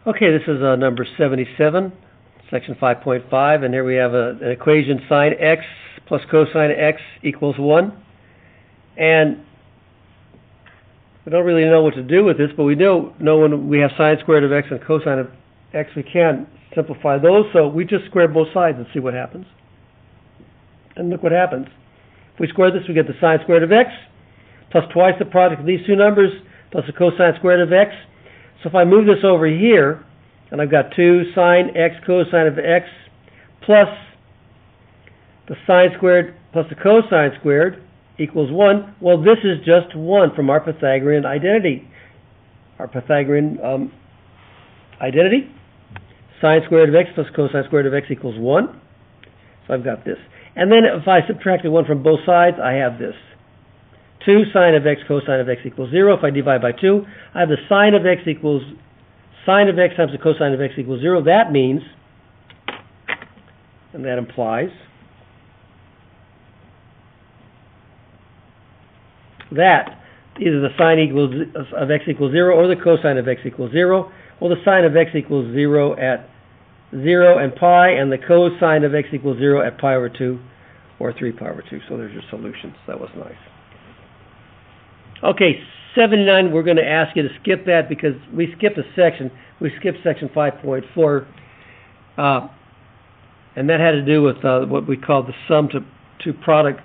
Okay, this is number 77, section 5.5, and here we have an equation sine x plus cosine x equals 1. And we don't really know what to do with this, but we know when we have sine squared of x and cosine of x, we can simplify those, so we just square both sides and see what happens. And look what happens. If we square this, we get the sine squared of x plus twice the product of these two numbers plus the cosine squared of x. So if I move this over here, and I've got 2 sine x cosine of x plus the sine squared plus the cosine squared equals 1, well, this is just 1 from our Pythagorean identity. Our Pythagorean identity, sine squared of x plus cosine squared of x equals 1. So I've got this. And then if I subtracted 1 from both sides, I have this. 2 sine of x cosine of x equals 0. If I divide by 2, I have the sine of x equals sine of x times the cosine of x equals 0. That means, and that implies, that either the sine of x equals 0 or the cosine of x equals 0. Well, the sine of x equals 0 at 0 and pi, and the cosine of x equals 0 at pi over 2 or 3 pi over 2. So there's your solutions. That was nice. Okay, 79, we're going to ask you to skip that because we skipped a section. We skipped section 5.4, and that had to do with what we call the sum to product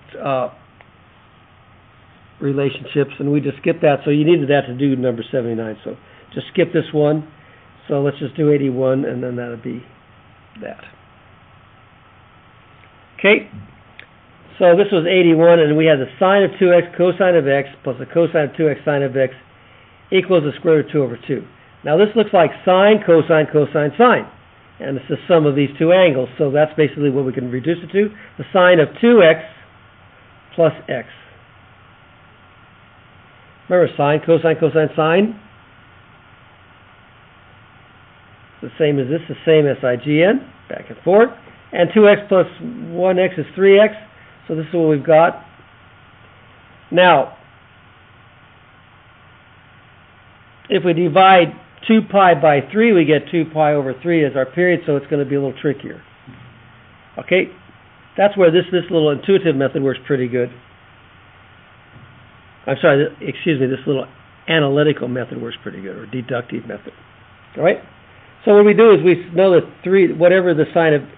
relationships, and we just skipped that. So you needed that to do number 79. So just skip this one. So let's just do 81, and then that'll be that. Okay. So this was 81, and we had the sine of 2x cosine of x plus the cosine of 2x sine of x equals the square root of 2 over 2. Now this looks like sine, cosine, cosine, sine. And it's the sum of these two angles, so that's basically what we can reduce it to. The sine of 2x plus x. Remember, sine, cosine, cosine, sine? The same as this, the same SIGN, back and forth. And 2x plus 1x is 3x. So this is what we've got. Now, if we divide 2 pi by 3, we get 2 pi over 3 as our period, so it's going to be a little trickier. Okay? That's where this little intuitive method works pretty good. I'm sorry, excuse me, this little analytical method works pretty good, or deductive method. All right? So what we do is we know that whatever the sine of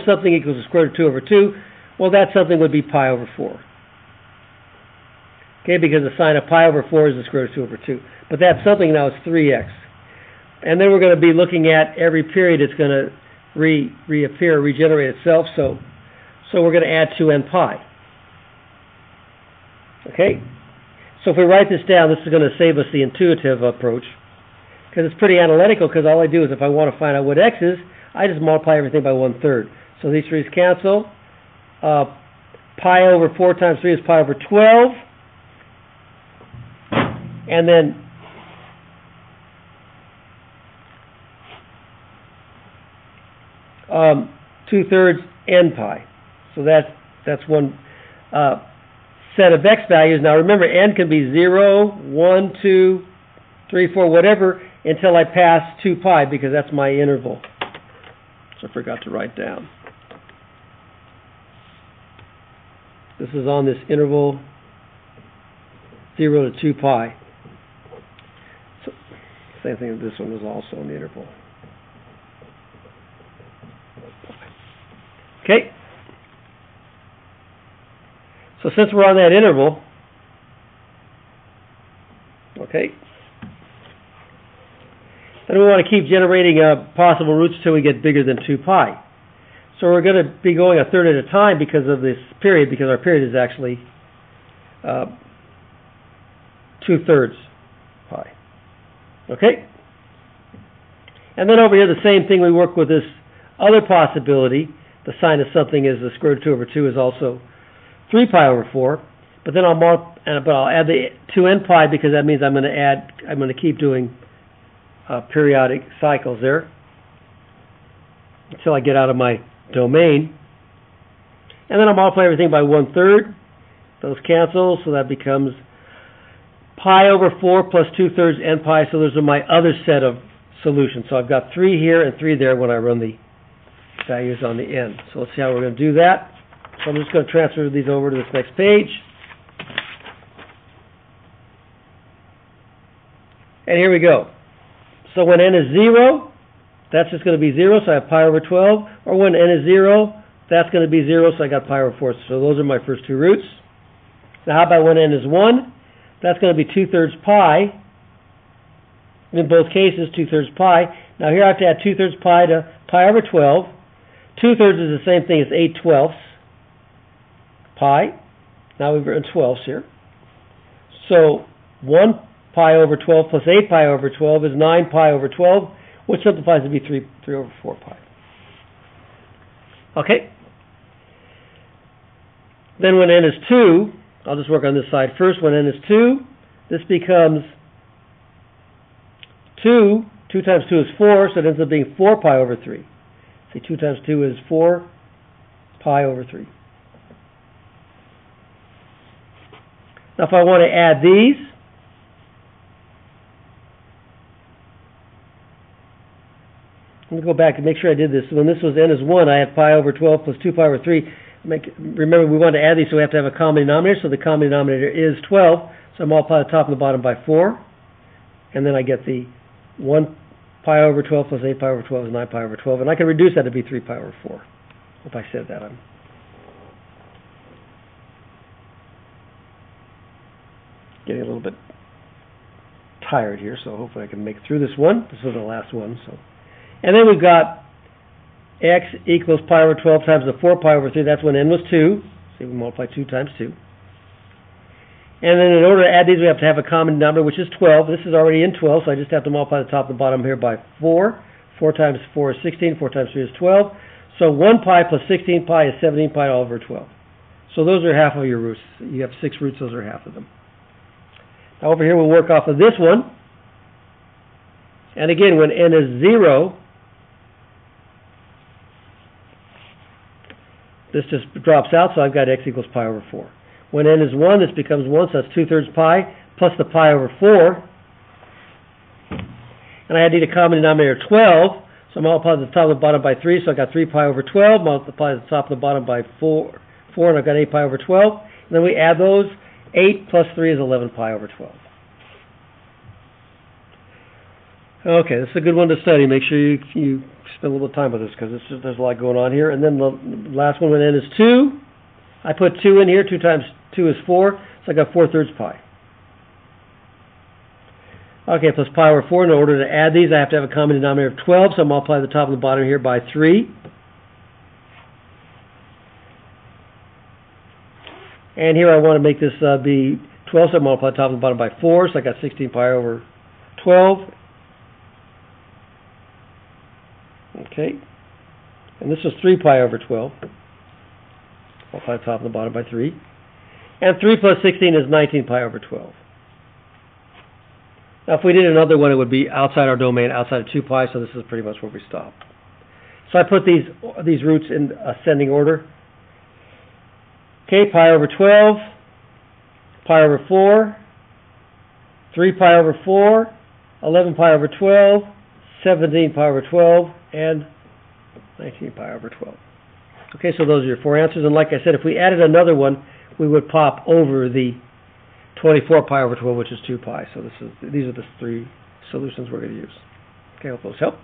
something equals the square root of 2 over 2, well, that something would be pi over 4. Okay, because the sine of pi over 4 is the square root of 2 over 2. But that something now is 3x. And then we're going to be looking at every period it's going to reappear, regenerate itself. So we're going to add 2n pi. Okay? So if we write this down, this is going to save us the intuitive approach. Because it's pretty analytical, because all I do is if I want to find out what x is, I just multiply everything by 1/3. So these 3's cancel. Pi over 4 times 3 is pi over 12. And then two-thirds n pi. So that's one set of x values. Now remember, n can be 0, 1, 2, 3, 4, whatever, until I pass 2 pi, because that's my interval. So I forgot to write down. This is on this interval 0 to 2 pi. So, same thing, this one was also in the interval. Okay. So since we're on that interval, okay, then we want to keep generating possible roots until we get bigger than 2 pi. So we're going to be going 1/3 at a time because of this period, because our period is actually 2/3 pi. Okay? And then over here, the same thing, we work with this other possibility. The sine of something is the square root of 2 over 2 is also 3 pi over 4. But then I'll add the 2n pi, because that means I'm going to keep doing periodic cycles there until I get out of my domain. And then I'll multiply everything by 1/3. Those cancel, so that becomes pi over 4 plus 2/3 n pi. So those are my other set of solution. So I've got 3 here and 3 there when I run the values on the end. So let's see how we're going to do that. So I'm just going to transfer these over to this next page. And here we go. So when n is 0, that's just going to be 0, so I have pi over 12. Or when n is 0, that's going to be 0, so I got pi over 4. So those are my first 2 roots. Now how about when n is 1? That's going to be 2/3 pi. In both cases, 2/3 pi. Now here I have to add 2/3 pi to pi over 12. 2/3 is the same thing as 8/12 pi. Now we've written 12s here. So 1 pi over 12 plus 8 pi over 12 is 9 pi over 12, which simplifies to be 3 over 4 pi. Okay? Then when n is 2, I'll just work on this side first. When n is 2, this becomes 2. 2 times 2 is 4, so it ends up being 4 pi over 3. See, 2 times 2 is 4 pi over 3. Now if I want to add these, let me go back and make sure I did this. When this was n is 1, I had pi over 12 plus 2 pi over 3. Remember, we want to add these, so we have to have a common denominator. So the common denominator is 12. So I multiply the top and the bottom by 4. And then I get the 1 pi over 12 plus 8 pi over 12 is 9 pi over 12. And I can reduce that to be 3 pi over 4. If I said that, I'm getting a little bit tired here. So hopefully I can make it through this one. This is the last one. And then we've got x equals pi over 12 times the 4 pi over 3. That's when n was 2. So we multiply 2 times 2. And then in order to add these, we have to have a common number, which is 12. This is already in 12, so I just have to multiply the top and the bottom here by 4. 4 times 4 is 16. 4 times 3 is 12. So 1 pi plus 16 pi is 17 pi all over 12. So those are half of your roots. You have 6 roots. Those are half of them. Now over here, we'll work off of this one. And again, when n is 0, this just drops out, so I've got x equals pi over 4. When n is 1, this becomes 1, so that's 2/3 pi plus the pi over 4. And I need a common denominator 12, so I multiply the top and the bottom by 3, so I got 3 pi over 12, multiply the top and the bottom by 4, and I've got 8 pi over 12. And then we add those. 8 plus 3 is 11 pi over 12. Okay, this is a good one to study. Make sure you spend a little time with this, because there's a lot going on here. And then the last one, when n is 2, I put 2 in here. 2 times 2 is 4, so I got 4/3 pi. Okay, plus pi over 4. In order to add these, I have to have a common denominator of 12, so I multiply the top and the bottom here by 3. And here I want to make this be 12, so I multiply the top and the bottom by 4, so I got 16 pi over 12. Okay, and this was 3 pi over 12. Multiply the top and the bottom by 3. And 3 plus 16 is 19 pi over 12. Now if we did another one, it would be outside our domain, outside of 2 pi, so this is pretty much where we stop. So I put these roots in ascending order. Okay, pi over 12, pi over 4, 3 pi over 4, 11 pi over 12, 17 pi over 12, and 19 pi over 12. Okay, so those are your 4 answers. And like I said, if we added another one, we would pop over the 24 pi over 12, which is 2 pi. So these are the 3 solutions we're going to use. Okay, I hope those help.